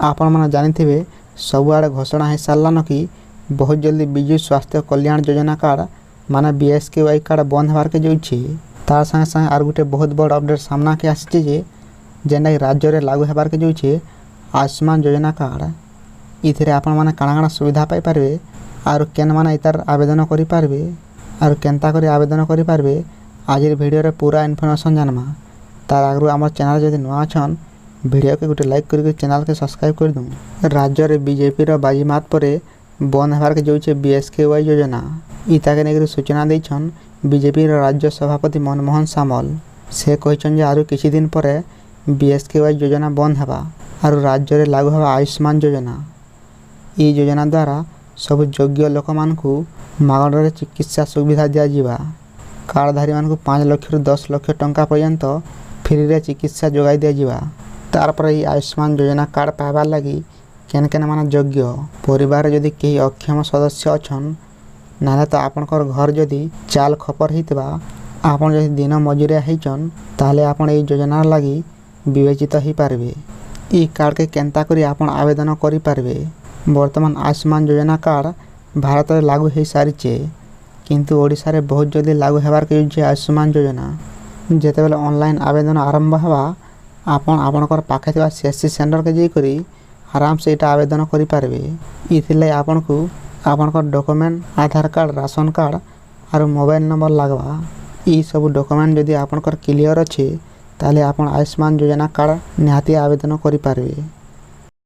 आपण मैंने जानी सबुआड़े घोषणा हो सारान कि बहुत जल्दी विजु स्वास्थ्य कल्याण योजना कार्ड माने BSKY कार्ड बंद होबार के जाऊँगी। तार संगे संगे आर गोटे बहुत बड़ अपडेट सामना के आसी जेनटा कि राज्य में लागू होबार के जाऊँगी आयुष्मान योजना कार्ड। इथे आपण मैंने काଣା काଣା सुविधा पाई पारे आर केन माने इतार आवेदन करि पारबे आर केनता करी आवेदन करि पारबे आज वीडियो रे पूरा इन्फॉर्मेशन जानमा। तार आगु आम चैनल जदि नुआ छन वीडियो के गोटे लाइक करके चैनल के सब्सक्राइब कर दूँ। राज्य रे बीजेपी रो बाजीमात परे बंद होबार के जाऊँगी BSKY योजना। इताके नेगरी सूचना देछन बीजेपी रो राज्य सभापति मनमोहन सामल। से कहछन जे आरु किछि दिन परे BSKY योजना बंद हेबा आरु राज्य रे लागू हेबा आयुष्मान योजना। ई योजना द्वारा सब योग्य लोक मानकु मागणारे चिकित्सा सुविधा दिया जिबा। कार्डधारी मानकु 5 लाख रु 10 लाख टंका पर्यंत फ्री रे चिकित्सा जोगाई दिया जिबा। तार पर ई आयुष्मान योजना कार्ड पाइबार लगी केन केन माने योग्य परिवार जदि कहीं अक्षम सदस्य अछन ना तो आपनकर घर जदि चाल खपर हितबा आपन जदि दिन मजुरिया होइछन ताले आपन ई योजना लगी विवेचित ही पारबे। ई कार्ड के केनता करी आपन आवेदन करि पारबे। वर्तमान आयुष्मान योजना कार्ड भारत में लागू हो सारी किंतु ओडिशा रे बहुत जल्दी लागू होबार के आयुष्मान योजना। जेतेबेले ऑनलाइन आवेदन आरंभ होबा आपन आपनकर पाखे थिबा CSC सेंटर के जाई करी आराम से इटा आवेदन करि पारबे। इथिले आपन को आपनकर डॉक्यूमेंट आधार कार्ड राशन कार्ड और मोबाइल नंबर लागबा। ई सब डॉक्यूमेंट जदि आपनकर क्लियर अछि ताले आपन आयुष्मान योजना कार्ड निहाती आवेदन करि पारबे।